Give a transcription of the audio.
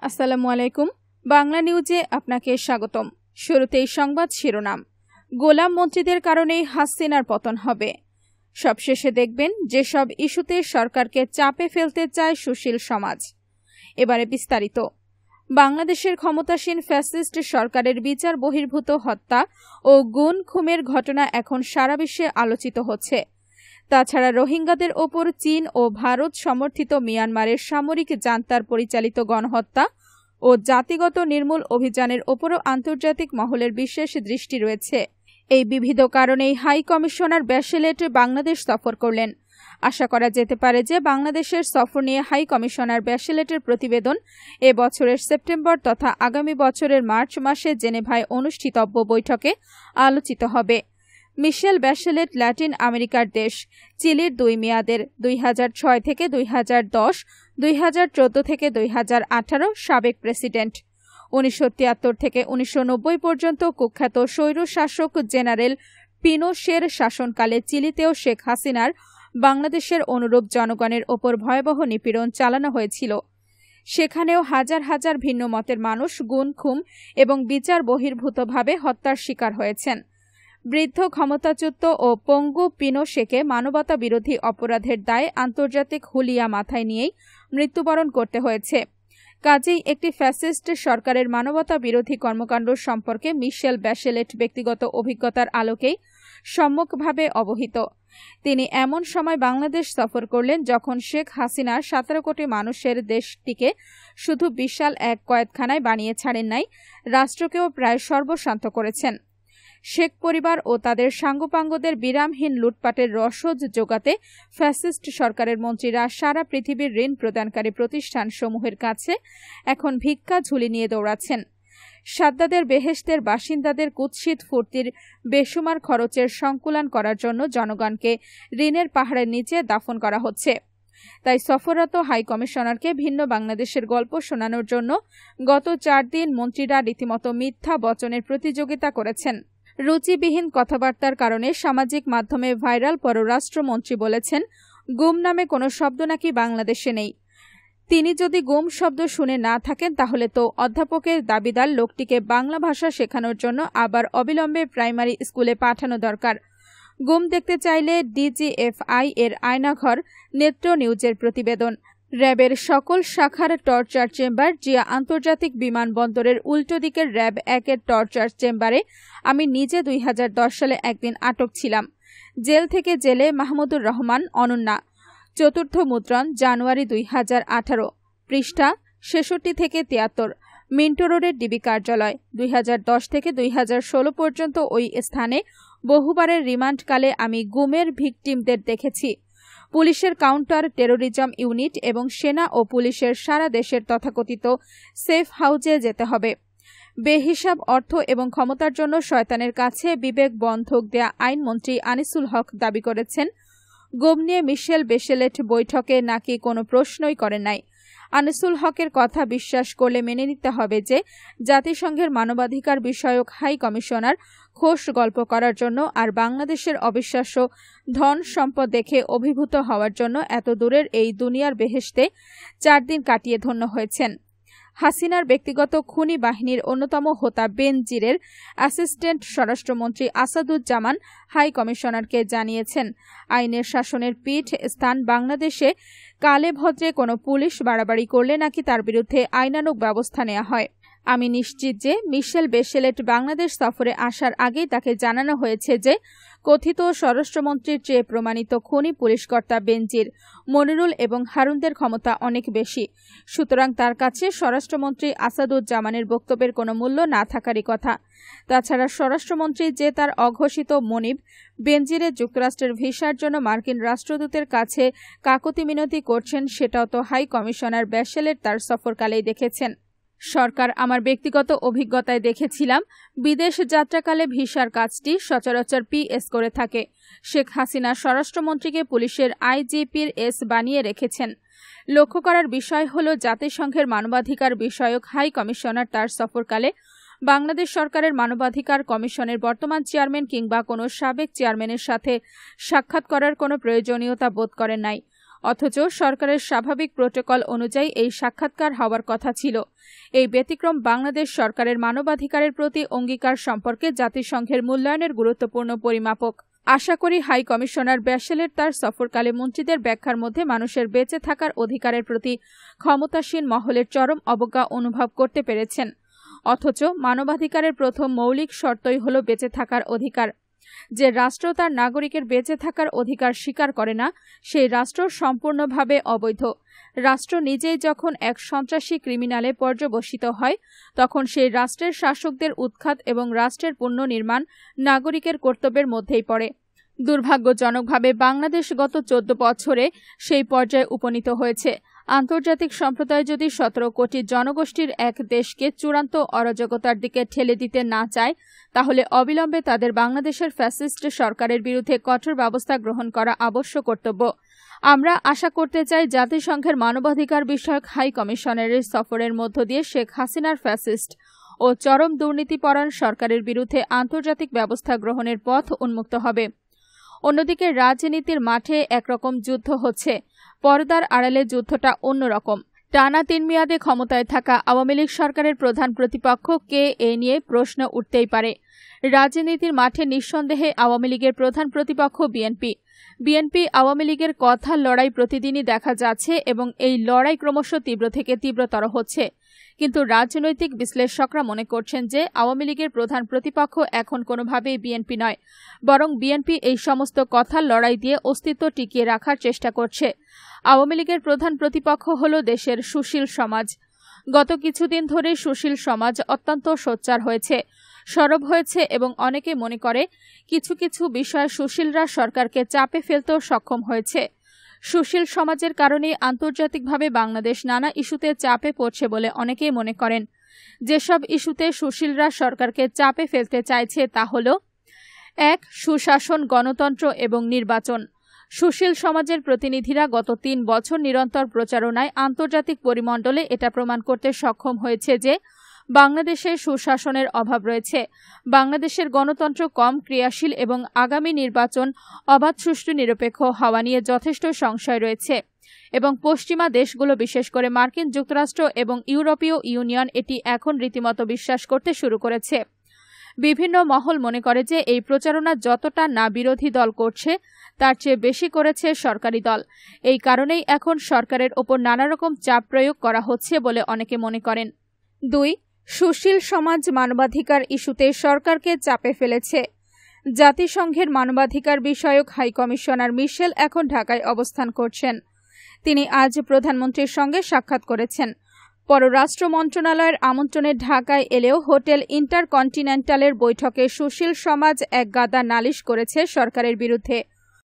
আসসালামু আলাইকুম। বাংলা নিউজে আপনাকে স্বাগতম। শুরুতেই সংবাদ শিরোনাম। গোলাম মন্ত্রীদের কারণেই হাসিনার পতন হবে। সবশেষে দেখবেন যেসব ইস্যুতে সরকারকে চাপে ফেলতে চায় সুশীল সমাজ। এবারে বিস্তারিত। বাংলাদেশের ক্ষমতাসীন ফ্যাসিস্ট সরকারের বিচার বহির্ভূত হত্যা ও গুম খুনের ঘটনা এখন সারা বিশ্বে আলোচিত হচ্ছে। তাছাড়া রোহিঙ্গাদের ওপর চীন ও ভারত সমর্থিত মিয়ানমারের সামরিক জান্তার পরিচালিত গণহত্যা ও জাতিগত নির্মূল অভিযানের ওপরও আন্তর্জাতিক মহলের বিশেষ দৃষ্টি রয়েছে। এই বিবিধ কারণেই হাই কমিশনার ব্যাশেলেট বাংলাদেশ সফর করলেন। আশা করা যেতে পারে যে বাংলাদেশের সফর নিয়ে হাই কমিশনার ব্যাশেলেটের প্রতিবেদন এ বছরের সেপ্টেম্বর তথা আগামী বছরের মার্চ মাসে জেনেভায় অনুষ্ঠিতব্য বৈঠকে আলোচিত হবে। মিশেল ব্যাশেলেট ল্যাটিন আমেরিকার দেশ চিলির 2 মেয়াদের 2006 থেকে 2010, 2014 থেকে 2018 সাবেক প্রেসিডেন্ট। 1973 থেকে 1990 পর্যন্ত কুখ্যাত স্বৈরশাসক জেনারেল পিনোশের শাসনকালে চিলিতেও শেখ হাসিনার বাংলাদেশের অনুরূপ জনগণের ওপর ভয়াবহ নিপীড়ন চালানো হয়েছিল। সেখানেও হাজার হাজার ভিন্ন মতের মানুষ গুম খুন এবং বিচার বহির্ভূতভাবে হত্যার শিকার হয়েছেন। বৃদ্ধ ক্ষমতাচ্যুত ও পঙ্গু পিনোশেকে মানবতা বিরোধী অপরাধের দায়ে আন্তর্জাতিক হুলিয়া মাথায় নিয়েই মৃত্যুবরণ করতে হয়েছে। কাজেই একটি ফ্যাসিস্ট সরকারের মানবতা বিরোধী কর্মকাণ্ড সম্পর্কে মিশেল ব্যাশেলেট ব্যক্তিগত অভিজ্ঞতার আলোকেই সম্যকভাবে অবহিত। তিনি এমন সময় বাংলাদেশ সফর করলেন যখন শেখ হাসিনা 17 কোটি মানুষের দেশটিকে শুধু বিশাল এক কয়েদখানায় বানিয়ে ছাড়েন নাই, রাষ্ট্রকেও প্রায় সর্বশান্ত করেছেন। শেখ পরিবার ও তাদের সাঙ্গপাঙ্গদের বিরামহীন লুটপাটের রসদ জোগাতে ফ্যাসিস্ট সরকারের মন্ত্রীরা সারা পৃথিবীর ঋণ প্রদানকারী প্রতিষ্ঠানসমূহের কাছে এখন ভিক্ষা ঝুলি নিয়ে দৌড়াচ্ছেন। সাদ্দাদের বেহেশতের বাসিন্দাদের কুৎসিত ফুর্তির বেসুমার খরচের সংকুলান করার জন্য জনগণকে ঋণের পাহাড়ের নিচে দাফন করা হচ্ছে। তাই সফররত হাই কমিশনারকে ভিন্ন বাংলাদেশের গল্প শোনানোর জন্য গত 4 দিন মন্ত্রীরা রীতিমতো মিথ্যা বচনের প্রতিযোগিতা করেছেন। রুচিবিহীন কথাবার্তার কারণে সামাজিক মাধ্যমে ভাইরাল পররাষ্ট্রমন্ত্রী বলেছেন, গুম নামে কোনো শব্দ নাকি বাংলাদেশে নেই। তিনি যদি গুম শব্দ শুনে না থাকেন তাহলে তো অধ্যাপকের দাবিদার লোকটিকে বাংলা ভাষা শেখানোর জন্য আবার অবিলম্বে প্রাইমারি স্কুলে পাঠানো দরকার। গুম দেখতে চাইলে ডিজিএফআই এর আয়নাঘর নেত্র নিউজের প্রতিবেদন। র্যাবের সকল শাখার টর্চার চেম্বার জিয়া আন্তর্জাতিক বিমানবন্দরের উল্টো দিকের র্যাব 1-এর টর্চার চেম্বারে আমি নিজে 2010 সালে একদিন আটক ছিলাম। জেল থেকে জেলে মাহমুদুর রহমান অনন্যা। 4th মুদ্রণ জানুয়ারি 2018, পৃষ্ঠা 66 থেকে 73। মিন্টো রোডের ডিবি কার্যালয়। 2010 থেকে 2016 পর্যন্ত ওই স্থানে বহুবারের রিমান্ডকালে আমি গুমের ভিকটিমদের দেখেছি। পুলিশের কাউন্টার টেরোরিজম ইউনিট এবং সেনা ও পুলিশের সারা দেশের তথাকথিত সেফ হাউজে যেতে হবে। বেহিসাব অর্থ এবং ক্ষমতার জন্য শয়তানের কাছে বিবেক বন্ধক দেয়া আইনমন্ত্রী আনিসুল হক দাবি করেছেন, গুম নিয়ে মিশেল ব্যাশেলেট বৈঠকে নাকি কোনো প্রশ্নই করেন নাই। আনিসুল হকের কথা বিশ্বাস করলে মেনে নিতে হবে যে জাতিসংঘের মানবাধিকার বিষয়ক হাই কমিশনার খোশ গল্প করার জন্য আর বাংলাদেশের অবিশ্বাস্য ধন সম্পদ দেখে অভিভূত হওয়ার জন্য এত দূরের এই দুনিয়ার বেহেশতে 4 দিন কাটিয়ে ধন্য হয়েছেন। হাসিনার ব্যক্তিগত খুনি বাহিনীর অন্যতম হোতা বেনজিরের অ্যাসিস্ট্যান্ট স্বরাষ্ট্রমন্ত্রী আসাদুজ্জামান হাই কমিশনারকে জানিয়েছেন, আইনের শাসনের পীঠ স্থান বাংলাদেশে কালে ভদ্রে কোনো পুলিশ বাড়াবাড়ি করলে নাকি তার বিরুদ্ধে আইনানুগ ব্যবস্থা নেওয়া হয়। আমি নিশ্চিত যে মিশেল ব্যাশেলেট বাংলাদেশ সফরে আসার আগেই তাকে জানানো হয়েছে যে কথিত স্বরাষ্ট্রমন্ত্রীর চেয়ে প্রমাণিত খুনি পুলিশকর্তা বেনজির, মনিরুল এবং হারুনদের ক্ষমতা অনেক বেশি। সুতরাং তার কাছে স্বরাষ্ট্রমন্ত্রী আসাদুজ্জামানের বক্তব্যের কোনো মূল্য না থাকারই কথা। তাছাড়া স্বরাষ্ট্রমন্ত্রী যে তার অঘোষিত মনিব বেনজিরের যুক্তরাষ্ট্রের ভিসার জন্য মার্কিন রাষ্ট্রদূতের কাছে কাকুতি মিনতি করছেন সেটাও তো হাই কমিশনার ব্যাশেলেট তার সফরকালেই দেখেছেন। সরকার আমার ব্যক্তিগত অভিজ্ঞতায় দেখেছিলাম, বিদেশ যাত্রাকালে ভিসার কাজটি সচরাচর পিএস করে থাকে। শেখ হাসিনা স্বরাষ্ট্রমন্ত্রীকে পুলিশের IGPS বানিয়ে রেখেছেন। লক্ষ্য করার বিষয় হল জাতিসংঘের মানবাধিকার বিষয়ক হাই কমিশনার তার সফরকালে বাংলাদেশ সরকারের মানবাধিকার কমিশনের বর্তমান চেয়ারম্যান কিংবা কোনো সাবেক চেয়ারম্যানের সাথে সাক্ষাৎ করার কোনো প্রয়োজনীয়তা বোধ করেন নাই। অথচ সরকারের স্বাভাবিক প্রোটোকল অনুযায়ী এই সাক্ষাৎকার হওয়ার কথা ছিল। এই ব্যতিক্রম বাংলাদেশ সরকারের মানবাধিকারের প্রতি অঙ্গীকার সম্পর্কে জাতিসংঘের মূল্যায়নের গুরুত্বপূর্ণ পরিমাপক। আশা করি হাই কমিশনার ব্যাশেলেট তার সফরকালে মন্ত্রীদের ব্যাখ্যার মধ্যে মানুষের বেঁচে থাকার অধিকারের প্রতি ক্ষমতাসীন মহলের চরম অবজ্ঞা অনুভব করতে পেরেছেন। অথচ মানবাধিকারের প্রথম মৌলিক শর্তই হল বেঁচে থাকার অধিকার। যে রাষ্ট্র তার নাগরিকের বেঁচে থাকার অধিকার স্বীকার করে না, সেই রাষ্ট্র সম্পূর্ণভাবে অবৈধ। রাষ্ট্র নিজেই যখন এক সন্ত্রাসী ক্রিমিনালে পর্যবসিত হয়, তখন সেই রাষ্ট্রের শাসকদের উৎখাত এবং রাষ্ট্রের পুনর্নির্মাণ নাগরিকের কর্তব্যের মধ্যেই পড়ে। দুর্ভাগ্যজনকভাবে বাংলাদেশ গত 14 বছরে সেই পর্যায়ে উপনীত হয়েছে। আন্তর্জাতিক সম্প্রদায় যদি 17 কোটি জনগোষ্ঠীর এক দেশকে চূড়ান্ত অরাজকতার দিকে ঠেলে দিতে না চায়, তাহলে অবিলম্বে তাদের বাংলাদেশের ফ্যাসিস্ট সরকারের বিরুদ্ধে কঠোর ব্যবস্থা গ্রহণ করা আবশ্যক কর্তব্য। আমরা আশা করতে চাই জাতিসংঘের মানবাধিকার বিষয়ক হাই কমিশনারের সফরের মধ্য দিয়ে শেখ হাসিনার ফ্যাসিস্ট ও চরম দুর্নীতিপরায়ণ সরকারের বিরুদ্ধে আন্তর্জাতিক ব্যবস্থা গ্রহণের পথ উন্মুক্ত হবে। অন্যদিকে রাজনীতির মাঠে একরকম যুদ্ধ হচ্ছে, পর্দার আড়ালে যুদ্ধটা অন্যরকম। টানা 3 মেয়াদে ক্ষমতায় থাকা আওয়ামী লীগ সরকারের প্রধান প্রতিপক্ষ কে, এ নিয়ে প্রশ্ন উঠতেই পারে। রাজনীতির মাঠে নিঃসন্দেহে আওয়ামী লীগের প্রধান প্রতিপক্ষ বিএনপি আওয়ামী লীগের কথার লড়াই প্রতিদিনই দেখা যাচ্ছে এবং এই লড়াই ক্রমশ তীব্র থেকে তীব্রতর হচ্ছে। কিন্তু রাজনৈতিক বিশ্লেষকরা মনে করছেন যে আওয়ামী লীগের প্রধান প্রতিপক্ষ এখন কোনোভাবেই বিএনপি নয়, বরং বিএনপি এই সমস্ত কথার লড়াই দিয়ে অস্তিত্ব টিকিয়ে রাখার চেষ্টা করছে। আওয়ামী লীগের প্রধান প্রতিপক্ষ হল দেশের সুশীল সমাজ। গত কিছুদিন ধরে সুশীল সমাজ অত্যন্ত সোচ্চার হয়েছে, সরব হয়েছে এবং অনেকে মনে করে কিছু কিছু বিষয়ে সুশীলরা সরকারকে চাপে ফেলতেও সক্ষম হয়েছে। সুশীল সমাজের কারণে আন্তর্জাতিকভাবে বাংলাদেশ নানা ইস্যুতে চাপে পড়ছে বলে অনেকেই মনে করেন। যেসব ইস্যুতে সুশীলরা সরকারকে চাপে ফেলতে চাইছে তা হল 1. সুশাসন, গণতন্ত্র এবং নির্বাচন। সুশীল সমাজের প্রতিনিধিরা গত 3 বছর নিরন্তর প্রচারণায় আন্তর্জাতিক পরিমণ্ডলে এটা প্রমাণ করতে সক্ষম হয়েছে যে বাংলাদেশে সুশাসনের অভাব রয়েছে, বাংলাদেশের গণতন্ত্র কম ক্রিয়াশীল এবং আগামী নির্বাচন অবাধ, সুষ্ঠু, নিরপেক্ষ হওয়া নিয়ে যথেষ্ট সংশয় রয়েছে এবং পশ্চিমা দেশগুলো, বিশেষ করে মার্কিন যুক্তরাষ্ট্র এবং ইউরোপীয় ইউনিয়ন এটি এখন রীতিমতো বিশ্বাস করতে শুরু করেছে। বিভিন্ন মহল মনে করে যে এই প্রচারণা যতটা না বিরোধী দল করছে, তার চেয়ে বেশি করেছে সরকারি দল। এই কারণেই এখন সরকারের ওপর নানা রকম চাপ প্রয়োগ করা হচ্ছে বলে অনেকে মনে করেন। 2. সুশীল সমাজ মানবাধিকার ইস্যুতে সরকারকে চাপে ফেলেছে। জাতিসংঘের মানবাধিকার বিষয়ক হাই কমিশনার মিশেল এখন ঢাকায় অবস্থান করছেন। তিনি আজ প্রধানমন্ত্রীর সঙ্গে সাক্ষাৎ করেছেন। পররাষ্ট্র মন্ত্রণালয়ের আমন্ত্রণে ঢাকায় এলেও হোটেল ইন্টারকন্টিনেন্টালের বৈঠকে সুশীল সমাজ এক গাদা নালিশ করেছে সরকারের বিরুদ্ধে।